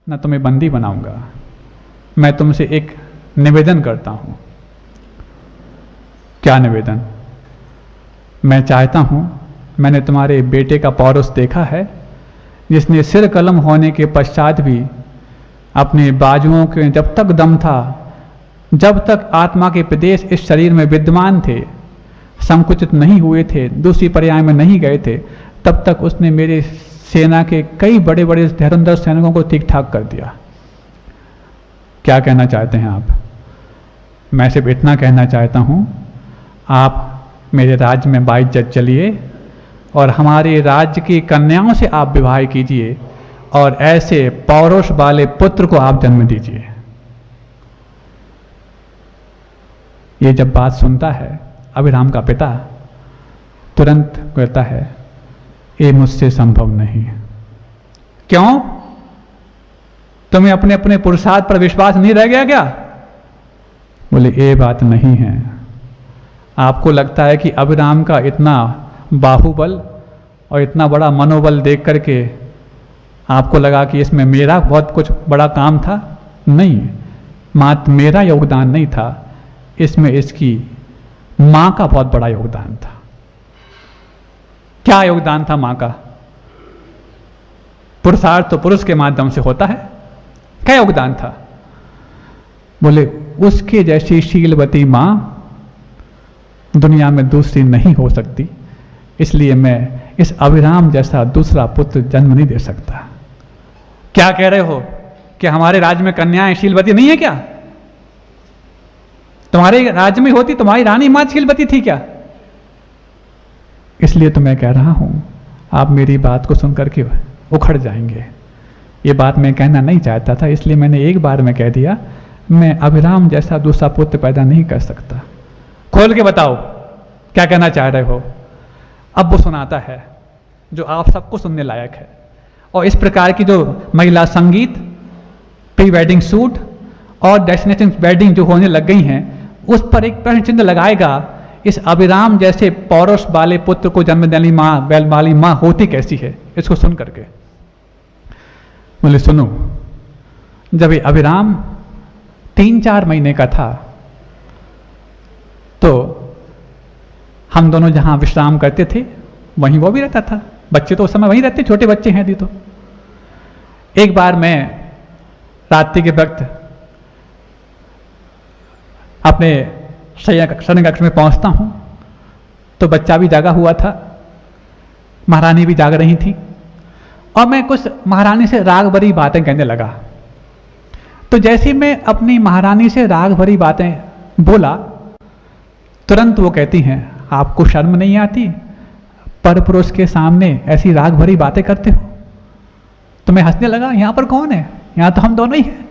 न तुम्हें बंदी बनाऊंगा। मैं तुमसे एक निवेदन करता हूं। क्या निवेदन? मैं चाहता हूं, मैंने तुम्हारे बेटे का पौरुष देखा है, जिसने सिर कलम होने के पश्चात भी अपने बाजुओं के जब तक दम था, जब तक आत्मा के प्रदेश इस शरीर में विद्यमान थे, संकुचित नहीं हुए थे, दूसरी पर्याय में नहीं गए थे, तब तक उसने मेरे सेना के कई बड़े बड़े धुरंधर सैनिकों को ठीक ठाक कर दिया। क्या कहना चाहते हैं आप? मैं सिर्फ इतना कहना चाहता हूं, आप मेरे राज्य में बाइज्जत चलिए और हमारे राज्य की कन्याओं से आप विवाह कीजिए और ऐसे पौरुष वाले पुत्र को आप जन्म दीजिए। ये जब बात सुनता है अभिराम का पिता, तुरंत कहता है, ये मुझसे संभव नहीं। क्यों? तुम्हें अपने अपने पुरुषार्थ पर विश्वास नहीं रह गया क्या? बोले, ये बात नहीं है। आपको लगता है कि अभिराम का इतना बाहुबल और इतना बड़ा मनोबल देख करके आपको लगा कि इसमें मेरा बहुत कुछ बड़ा काम था? नहीं, मात्र मेरा योगदान नहीं था, इसमें इसकी मां का बहुत बड़ा योगदान था। क्या योगदान था मां का? पुरुषार्थ तो पुरुष के माध्यम से होता है। क्या योगदान था? बोले, उसके जैसी शीलवती मां दुनिया में दूसरी नहीं हो सकती, इसलिए मैं इस अभिराम जैसा दूसरा पुत्र जन्म नहीं दे सकता। क्या कह रहे हो कि हमारे राज्य में कन्याएं शीलवती नहीं है क्या? तुम्हारे राज्य में होती, तुम्हारी रानी मां शीलवती थी क्या? इसलिए तो मैं कह रहा हूं, आप मेरी बात को सुनकर के उखड़ जाएंगे। ये बात मैं कहना नहीं चाहता था, इसलिए मैंने एक बार में कह दिया, मैं अभिराम जैसा दूसरा पुत्र पैदा नहीं कर सकता। खोल के बताओ क्या कहना चाह रहे हो। अब वो सुनाता है जो आप सबको सुनने लायक है। और इस प्रकार की जो महिला संगीत, प्री वेडिंग शूट और डेस्टिनेशन वेडिंग जो होने लग गई हैं, उस पर एक प्रश्न चिन्ह लगाएगा, इस अभिराम जैसे पौरुष वाले पुत्र को जन्म देने वाली मां होती कैसी है, इसको सुन करके। बोले, सुनो, जब ये अभिराम 3-4 महीने का था तो हम दोनों जहां विश्राम करते थे वहीं वो भी रहता था। बच्चे तो उस समय वहीं रहते, छोटे बच्चे हैं अभी तो। एक बार मैं रात्रि के वक्त अपने शयन कक्ष में पहुंचता हूं तो बच्चा भी जागा हुआ था, महारानी भी जाग रही थी, और मैं कुछ महारानी से राग भरी बातें कहने लगा। तो जैसे मैं अपनी महारानी से राग भरी बातें बोला, तुरंत वो कहती हैं, आपको शर्म नहीं आती? परपुरुष के सामने ऐसी राग भरी बातें करते हो? तो मैं हंसने लगा, यहां पर कौन है? यहां तो हम दोनों ही हैं,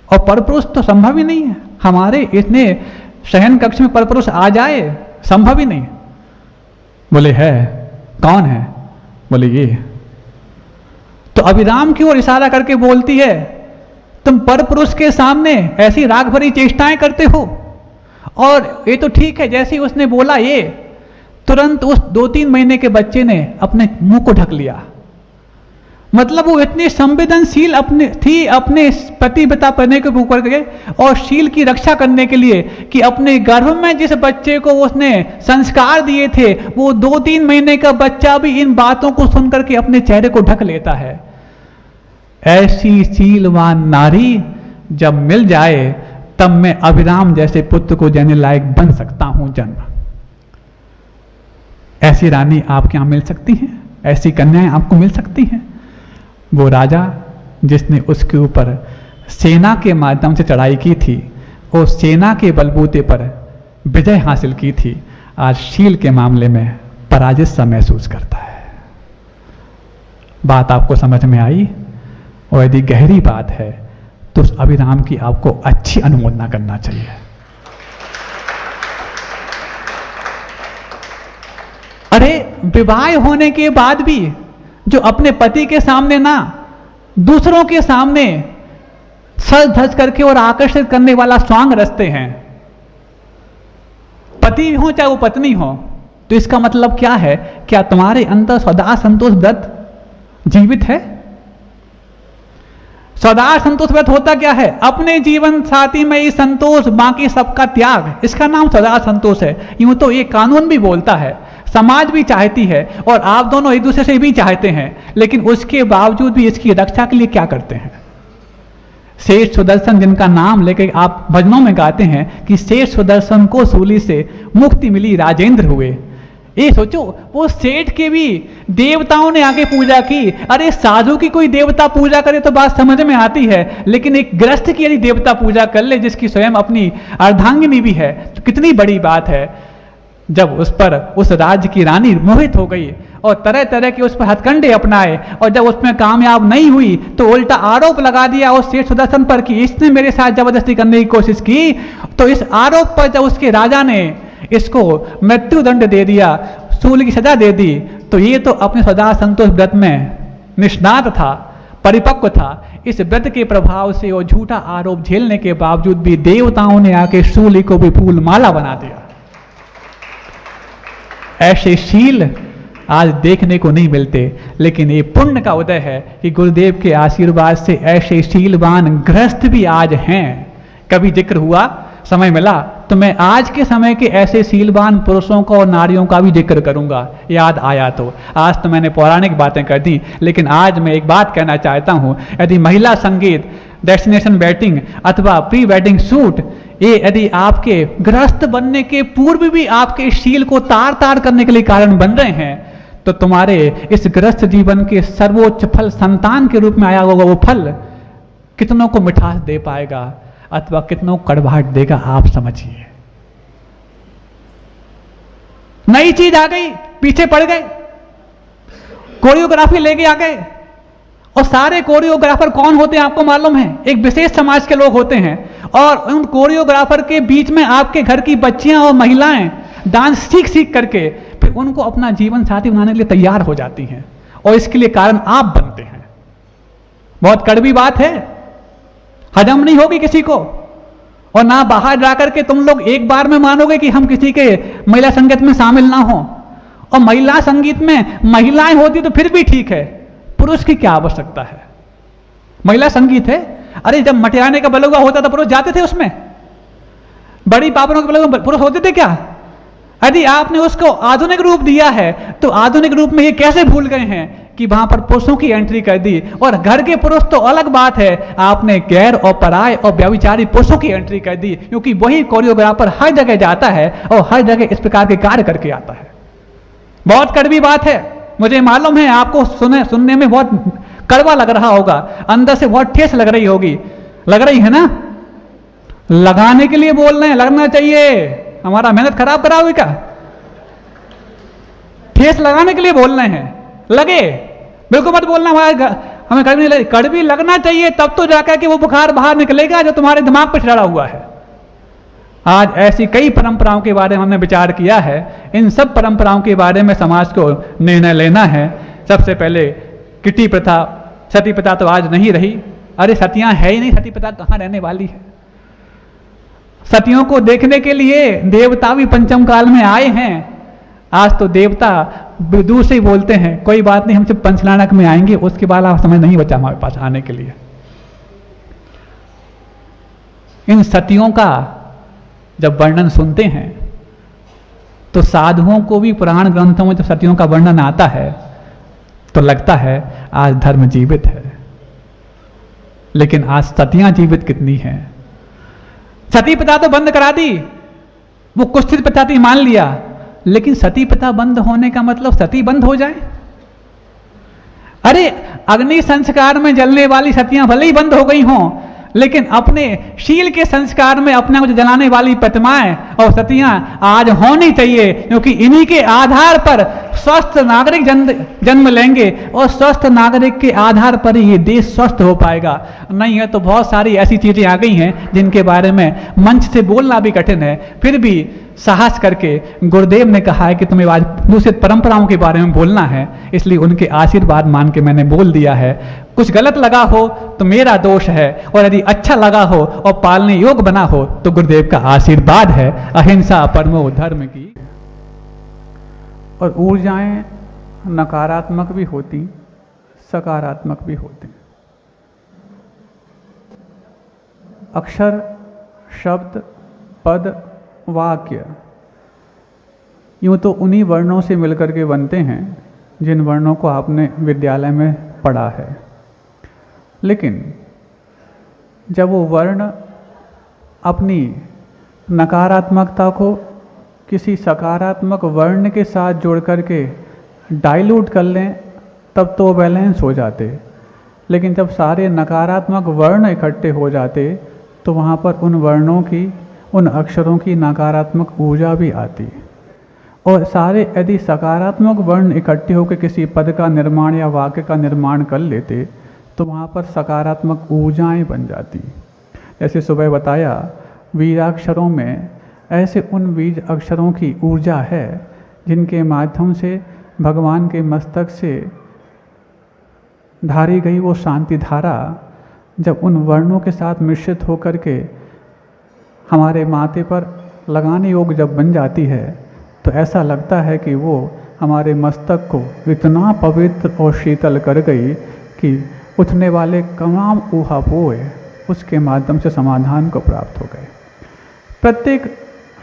और परपुरुष तो संभव ही नहीं है। हमारे इतने शयन कक्ष में परपुरुष आ जाए, संभव ही नहीं। बोले, है, कौन है? बोले, ये। तो अभिराम की ओर इशारा करके बोलती है, तुम परपुरुष के सामने ऐसी राग भरी चेष्टाएं करते हो? और ये तो ठीक है, जैसे ही उसने बोला ये, तुरंत उस 2-3 महीने के बच्चे ने अपने मुंह को ढक लिया। मतलब वो इतनी संवेदनशील अपने पतिव्रता पढ़ने के ऊपर गए और शील की रक्षा करने के लिए कि अपने गर्भ में जिस बच्चे को उसने संस्कार दिए थे, वो 2-3 महीने का बच्चा भी इन बातों को सुनकर के अपने चेहरे को ढक लेता है। ऐसी शीलवान नारी जब मिल जाए, तब मैं अभिराम जैसे पुत्र को देने लायक बन सकता हूं जन्म। ऐसी रानी आपके यहां मिल सकती हैं? ऐसी कन्याएं आपको मिल सकती हैं? वो राजा जिसने उसके ऊपर सेना के माध्यम से चढ़ाई की थी, वो सेना के बलबूते पर विजय हासिल की थी, आज शील के मामले में पराजित सा महसूस करता है। बात आपको समझ में आई? और यदि गहरी बात है तो उस अभिराम की आपको अच्छी अनुमोदना करना चाहिए। अरे, विवाह होने के बाद भी जो अपने पति के सामने ना, दूसरों के सामने सज धज करके और आकर्षित करने वाला स्वांग रचते हैं, पति हो चाहे वो पत्नी हो, तो इसका मतलब क्या है? क्या तुम्हारे अंदर सदा संतोष व्रत जीवित है? सदा संतोष व्रत होता क्या है? अपने जीवन साथी में ही संतोष, बाकी सबका त्याग, इसका नाम सदा संतोष है। यूं तो ये कानून भी बोलता है, समाज भी चाहती है और आप दोनों एक दूसरे से भी चाहते हैं, लेकिन उसके बावजूद भी इसकी रक्षा के लिए क्या करते हैं? शेष सुदर्शन जिनका नाम लेके आप भजनों में गाते हैं कि शेष सुदर्शन को सूली से मुक्ति मिली, राजेंद्र हुए। ये सोचो, वो सेठ के भी देवताओं ने आके पूजा की। अरे साधु की कोई देवता पूजा करे तो बात समझ में आती है, लेकिन एक गृहस्थ की यदि देवता पूजा कर ले जिसकी स्वयं अपनी अर्धांगिनी भी है, तो कितनी बड़ी बात है। जब उस पर उस राज्य की रानी मोहित हो गई और तरह तरह के उस पर हथकंडे अपनाए, और जब उसमें कामयाब नहीं हुई तो उल्टा आरोप लगा दिया उस शेष सुदर्शन पर कि इसने मेरे साथ जबरदस्ती करने की कोशिश की। तो इस आरोप पर जब उसके राजा ने इसको मृत्युदंड दे दिया, सूली की सजा दे दी, तो ये तो अपने सदा संतोष व्रत में निष्णात था, परिपक्व था। इस व्रत के प्रभाव से और झूठा आरोप झेलने के बावजूद भी देवताओं ने आके सूली को भी फूल माला बना दिया। ऐसे शील आज देखने को नहीं मिलते, लेकिन ये पुण्य का उदय है कि गुरुदेव के आशीर्वाद से ऐसे शीलवान गृहस्थ भी आज हैं। कभी जिक्र हुआ, समय मिला तो मैं आज के समय के ऐसे शीलवान पुरुषों का और नारियों का भी जिक्र करूंगा, याद आया तो। आज तो मैंने पौराणिक बातें कर दी, लेकिन आज मैं एक बात कहना चाहता हूं। यदि महिला संगीत, डेस्टिनेशन वेडिंग अथवा प्री वेडिंग शूट, ये यदि आपके गृहस्थ बनने के पूर्व भी आपके शील को तार तार करने के लिए कारण बन रहे हैं, तो तुम्हारे इस गृहस्थ जीवन के सर्वोच्च फल संतान के रूप में आया होगा वो फल कितनों को मिठास दे पाएगा अथवा कितनों कड़वाहट देगा, आप समझिए। नई चीज आ गई, पीछे पड़ गए, कोरियोग्राफी लेके आ गए, और सारे कोरियोग्राफर कौन होते हैं आपको मालूम है? एक विशेष समाज के लोग होते हैं, और उन कोरियोग्राफर के बीच में आपके घर की बच्चियां और महिलाएं डांस सीख सीख करके फिर उनको अपना जीवन साथी बनाने के लिए तैयार हो जाती हैं, और इसके लिए कारण आप बनते हैं। बहुत कड़वी बात है, हजम नहीं होगी किसी को, और ना बाहर जाकर के तुम लोग एक बार में मानोगे कि हम किसी के महिला संगीत में शामिल ना हो। और महिला संगीत में महिलाएं होती तो फिर भी ठीक है, पुरुष की क्या आवश्यकता है? महिला संगीत है। अरे जब मटियाने का बलुआ होता था पुरुष जाते थे उसमें, बड़ी पापड़ों के बलुआ पुरुष होते थे क्या? यदि आपने उसको आधुनिक रूप दिया है तो आधुनिक रूप में ये कैसे भूल गए हैं कि वहां पर पुरुषों की एंट्री कर दी, और घर के पुरुष तो अलग बात है, आपने गैर और पराय और व्यभिचारी पुरुषों की एंट्री कर दी, क्योंकि वही कोरियोग्राफर हर जगह जाता है और हर जगह इस प्रकार के कार्य करके आता है। बहुत कड़वी बात है, मुझे मालूम है आपको सुनने में बहुत कड़वा लग रहा होगा, अंदर से बहुत ठेस लग रही होगी, लग रही है ना? लगाने के लिए बोल रहे हैं, लगना चाहिए, हमारा मेहनत खराब कराओगे क्या? ठेस लगाने के लिए बोल रहे हैं, लगे, बिल्कुल मत बोलना हमें कड़वी लगे। कड़वी लगना चाहिए, तब तो जाकर के वो बुखार बाहर निकलेगा जो तुम्हारे दिमाग पर चढ़ा हुआ है। आज ऐसी कई परंपराओं के बारे में हमने विचार किया है, इन सब परंपराओं के बारे में समाज को निर्णय लेना है। सबसे पहले किटी प्रथा, सती प्रथा तो आज नहीं रही। अरे सतियां है ही नहीं, सती प्रथा कहां रहने वाली है? सतियों को देखने के लिए देवता भी पंचम काल में आए हैं। आज तो देवता दूर से ही बोलते हैं कोई बात नहीं, हम सिर्फ पंचनानक में आएंगे, उसके बाद आप समय नहीं बचा हमारे पास आने के लिए। इन सतियों का जब वर्णन सुनते हैं तो साधुओं को भी पुराण ग्रंथों में जब सतियों का वर्णन आता है तो लगता है आज धर्म जीवित है। लेकिन आज सतियां जीवित कितनी हैं? सती प्रथा तो बंद करा दी, वो कुत्सित प्रथा थी मान लिया, लेकिन सती प्रथा बंद होने का मतलब सती बंद हो जाए? अरे अग्नि संस्कार में जलने वाली सतियां भले ही बंद हो गई हों, लेकिन अपने शील के संस्कार में अपने को जलाने वाली प्रतिमाएं और सतियां आज होनी चाहिए, क्योंकि इन्हीं के आधार पर स्वस्थ नागरिक जन्म लेंगे और स्वस्थ नागरिक के आधार पर ही ये देश स्वस्थ हो पाएगा। नहीं है तो बहुत सारी ऐसी चीजें आ गई हैं जिनके बारे में मंच से बोलना भी कठिन है, फिर भी साहस करके गुरुदेव ने कहा है कि तुम्हें आज दूषित परंपराओं के बारे में बोलना है, इसलिए उनके आशीर्वाद मान के मैंने बोल दिया है। कुछ गलत लगा हो तो मेरा दोष है, और यदि अच्छा लगा हो और पालने योग्य बना हो तो गुरुदेव का आशीर्वाद है। अहिंसा परमो धर्म की। और ऊर्जाएं नकारात्मक भी होती, सकारात्मक भी होती। अक्षर, शब्द, पद, वाक्य यूँ तो उन्हीं वर्णों से मिलकर के बनते हैं जिन वर्णों को आपने विद्यालय में पढ़ा है। लेकिन जब वो वर्ण अपनी नकारात्मकता को किसी सकारात्मक वर्ण के साथ जोड़ करके डाइल्यूट कर लें तब तो बैलेंस हो जाते। लेकिन जब सारे नकारात्मक वर्ण इकट्ठे हो जाते तो वहाँ पर उन वर्णों की, उन अक्षरों की नकारात्मक ऊर्जा भी आती। और सारे यदि सकारात्मक वर्ण इकट्ठे होकर किसी पद का निर्माण या वाक्य का निर्माण कर लेते तो वहाँ पर सकारात्मक ऊर्जाएं बन जाती। जैसे सुबह बताया, बीजाक्षरों में ऐसे उन बीज अक्षरों की ऊर्जा है जिनके माध्यम से भगवान के मस्तक से धारी गई वो शांति धारा जब उन वर्णों के साथ मिश्रित होकर के हमारे माथे पर लगाने योग्य जब बन जाती है तो ऐसा लगता है कि वो हमारे मस्तक को इतना पवित्र और शीतल कर गई कि उठने वाले तमाम ऊहापोह उसके माध्यम से समाधान को प्राप्त हो गए। प्रत्येक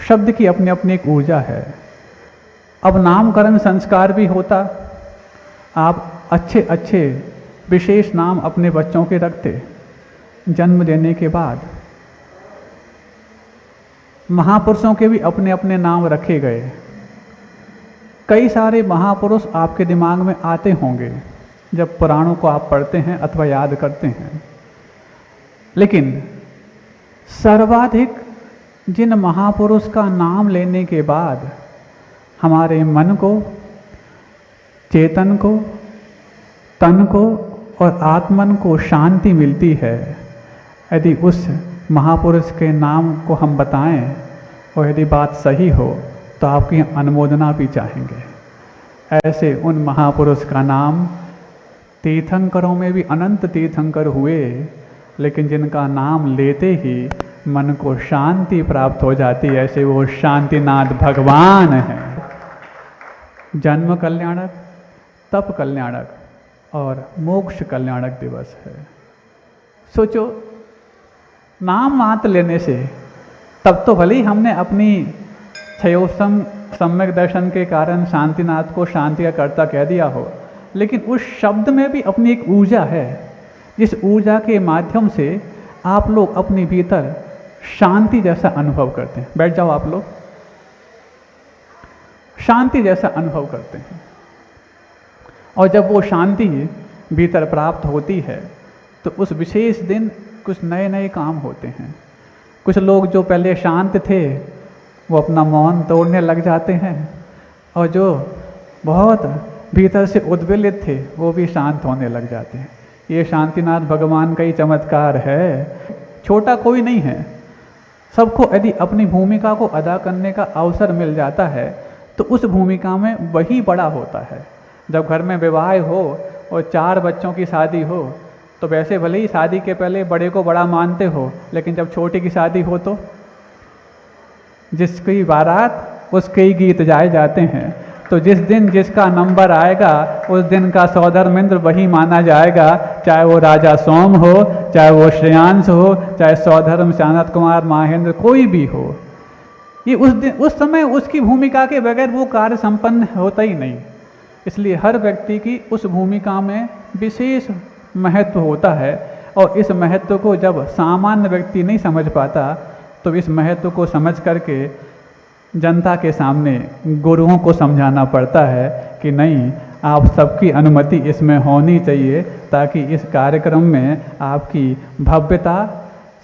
शब्द की अपनी अपनी एक ऊर्जा है। अब नामकरण संस्कार भी होता, आप अच्छे अच्छे विशेष नाम अपने बच्चों के रखते। जन्म देने के बाद महापुरुषों के भी अपने अपने नाम रखे गए। कई सारे महापुरुष आपके दिमाग में आते होंगे जब पुराणों को आप पढ़ते हैं अथवा याद करते हैं। लेकिन सर्वाधिक जिन महापुरुष का नाम लेने के बाद हमारे मन को, चेतन को, तन को और आत्मन को शांति मिलती है, यदि उस महापुरुष के नाम को हम बताएं और यदि बात सही हो तो आपकी अनुमोदना भी चाहेंगे। ऐसे उन महापुरुष का नाम तीर्थंकरों में भी अनंत तीर्थंकर हुए, लेकिन जिनका नाम लेते ही मन को शांति प्राप्त हो जाती, ऐसे वो शांतिनाथ भगवान हैं। जन्म कल्याणक, तप कल्याणक और मोक्ष कल्याणक दिवस है। सोचो, नाम मात्र लेने से तब तो भले ही हमने अपनी क्षयोत्सम सम्यक दर्शन के कारण शांतिनाथ को शांति का कर्ता कह दिया हो, लेकिन उस शब्द में भी अपनी एक ऊर्जा है जिस ऊर्जा के माध्यम से आप लोग अपने भीतर शांति जैसा अनुभव करते हैं। बैठ जाओ, आप लोग शांति जैसा अनुभव करते हैं। और जब वो शांति भीतर प्राप्त होती है तो उस विशेष दिन कुछ नए नए काम होते हैं। कुछ लोग जो पहले शांत थे वो अपना मौन तोड़ने लग जाते हैं, और जो बहुत भीतर से उद्वेलित थे वो भी शांत होने लग जाते हैं। ये शांतिनाथ भगवान का ही चमत्कार है। छोटा कोई नहीं है। सबको यदि अपनी भूमिका को अदा करने का अवसर मिल जाता है तो उस भूमिका में वही बड़ा होता है। जब घर में विवाह हो और 4 बच्चों की शादी हो तो वैसे भले ही शादी के पहले बड़े को बड़ा मानते हो, लेकिन जब छोटे की शादी हो तो जिसकी बारात उसके ही गीत गाए जाते हैं। तो जिस दिन जिसका नंबर आएगा उस दिन का सौधर्मेंद्र वही माना जाएगा, चाहे वो राजा सोम हो, चाहे वो श्रेयांश हो, चाहे सौधर्म सनत कुमार महेंद्र कोई भी हो। ये उस दिन, उस समय उसकी भूमिका के बगैर वो कार्य संपन्न होता ही नहीं। इसलिए हर व्यक्ति की उस भूमिका में विशेष महत्व होता है, और इस महत्व को जब सामान्य व्यक्ति नहीं समझ पाता तो इस महत्व को समझ करके जनता के सामने गुरुओं को समझाना पड़ता है कि नहीं, आप सबकी अनुमति इसमें होनी चाहिए, ताकि इस कार्यक्रम में आपकी भव्यता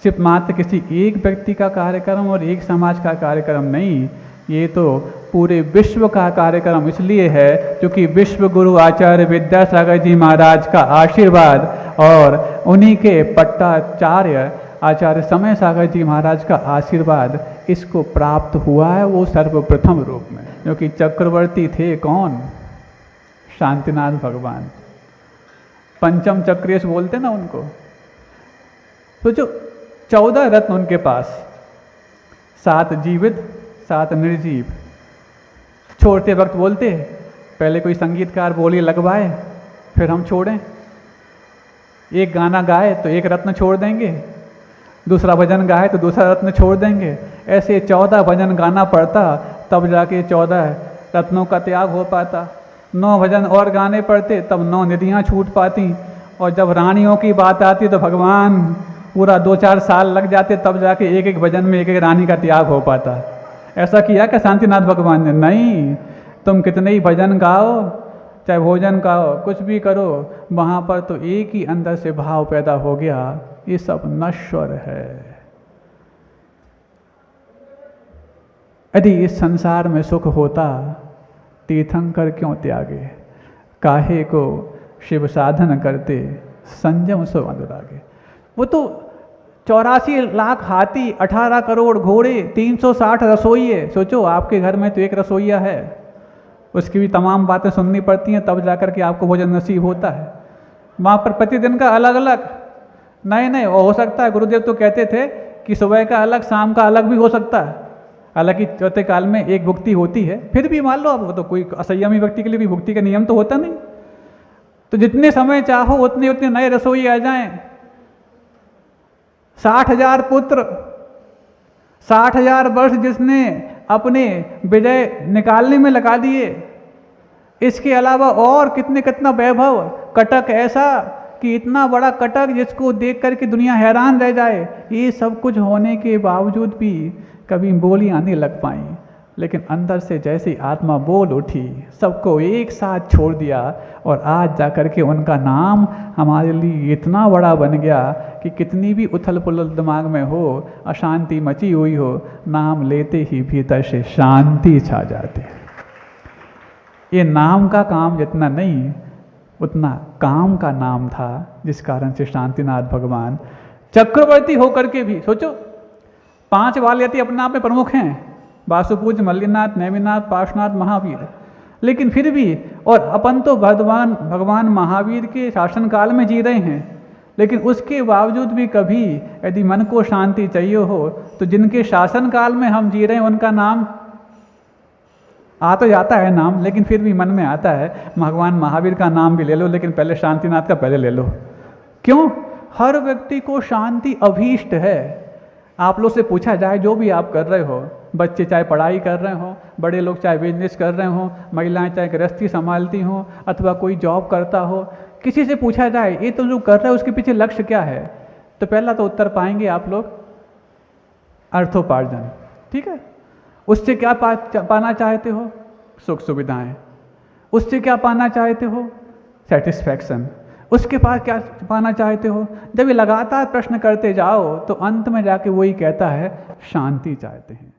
सिर्फ मात्र किसी एक व्यक्ति का कार्यक्रम और एक समाज का कार्यक्रम नहीं, ये तो पूरे विश्व का कार्यक्रम इसलिए है क्योंकि विश्व गुरु आचार्य विद्यासागर जी महाराज का आशीर्वाद और उन्हीं के पट्टाचार्य आचार्य समय सागर जी महाराज का आशीर्वाद इसको प्राप्त हुआ है, वो सर्वप्रथम रूप में। क्योंकि चक्रवर्ती थे कौन? शांतिनाथ भगवान। पंचम चक्रेश बोलते ना उनको। तो जो 14 रत्न उनके पास, 7 जीवित 7 निर्जीव। छोड़ते वक्त बोलते पहले कोई संगीतकार बोली लगवाए फिर हम छोड़ें। एक गाना गाए तो एक रत्न छोड़ देंगे, दूसरा भजन गाए तो दूसरा रत्न छोड़ देंगे। ऐसे 14 भजन गाना पड़ता, तब जाके 14 रत्नों का त्याग हो पाता। 9 भजन और गाने पड़ते, तब 9 निधियाँ छूट पाती। और जब रानियों की बात आती तो भगवान पूरा 2-4 साल लग जाते, तब जाके एक एक भजन में एक एक रानी का त्याग हो पाता। ऐसा किया क्या शांतिनाथ भगवान ने? नहीं। तुम कितने ही भजन गाओ, चाहे भोजन गाओ, कुछ भी करो, वहाँ पर तो एक ही अंदर से भाव पैदा हो गया, ये सब नश्वर है। यदि इस संसार में सुख होता, तीर्थंकर क्यों त्यागे? काहे को शिव साधन करते, संयम सो अनुरागे। वो तो 84 लाख हाथी, 18 करोड़ घोड़े, 360 रसोइये। सोचो आपके घर में तो एक रसोइया है, उसकी भी तमाम बातें सुननी पड़ती हैं, तब जाकर के आपको भोजन नसीब होता है। वहाँ पर प्रतिदिन का अलग अलग, नहीं हो सकता है, गुरुदेव तो कहते थे कि सुबह का अलग, शाम का अलग भी हो सकता है। हालांकि चौथे काल में एक भुक्ति होती है, फिर भी मान लो अब वो तो कोई असंयमी व्यक्ति के लिए कोई भुक्ति का नियम तो होता नहीं। तो जितने समय चाहो उतने उतने नए रसोई आ जाएं। 60,000 पुत्र, 60,000 वर्ष जिसने अपने विजय निकालने में लगा दिए, इसके अलावा और कितना वैभव। कटक ऐसा कि इतना बड़ा कटक जिसको देख करके दुनिया हैरान रह जाए। ये सब कुछ होने के बावजूद भी कभी बोलियां नहीं लग पाई, लेकिन अंदर से जैसे आत्मा बोल उठी, सबको एक साथ छोड़ दिया, और आज जाकर के उनका नाम हमारे लिए इतना बड़ा बन गया कि कितनी भी उथल पुथल दिमाग में हो, अशांति मची हुई हो, नाम लेते ही भीतर से शांति छा जाती है। ये नाम का काम जितना नहीं, उतना काम का नाम था, जिस कारण से शांतिनाथ भगवान चक्रवर्ती होकर के भी, सोचो 5 वालयति अपने आप में प्रमुख हैं, वासुपूज्य, मल्लिनाथ, नेमिनाथ, पार्श्वनाथ, महावीर। लेकिन फिर भी, और अपन तो भगवान महावीर के शासन काल में जी रहे हैं, लेकिन उसके बावजूद भी कभी यदि मन को शांति चाहिए हो तो जिनके शासन काल में हम जी रहे हैं उनका नाम आ तो जाता है नाम, लेकिन फिर भी मन में आता है भगवान महावीर का नाम भी ले लो, लेकिन पहले शांतिनाथ का पहले ले लो। क्यों? हर व्यक्ति को शांति अभीष्ट है। आप लोग से पूछा जाए, जो भी आप कर रहे हो, बच्चे चाहे पढ़ाई कर रहे हो, बड़े लोग चाहे बिजनेस कर रहे हो, महिलाएं चाहे गृहस्थी संभालती हो, अथवा कोई जॉब करता हो, किसी से पूछा जाए ये तो जो कर रहे हो उसके पीछे लक्ष्य क्या है, तो पहला तो उत्तर पाएंगे आप लोग अर्थोपार्जन। ठीक है, उससे क्या पाना चाहते हो? सुख सुविधाएं। उससे क्या पाना चाहते हो? सेटिस्फैक्शन। उसके पास क्या पाना चाहते हो? जब ये लगातार प्रश्न करते जाओ तो अंत में जाके वही कहता है शांति चाहते हैं।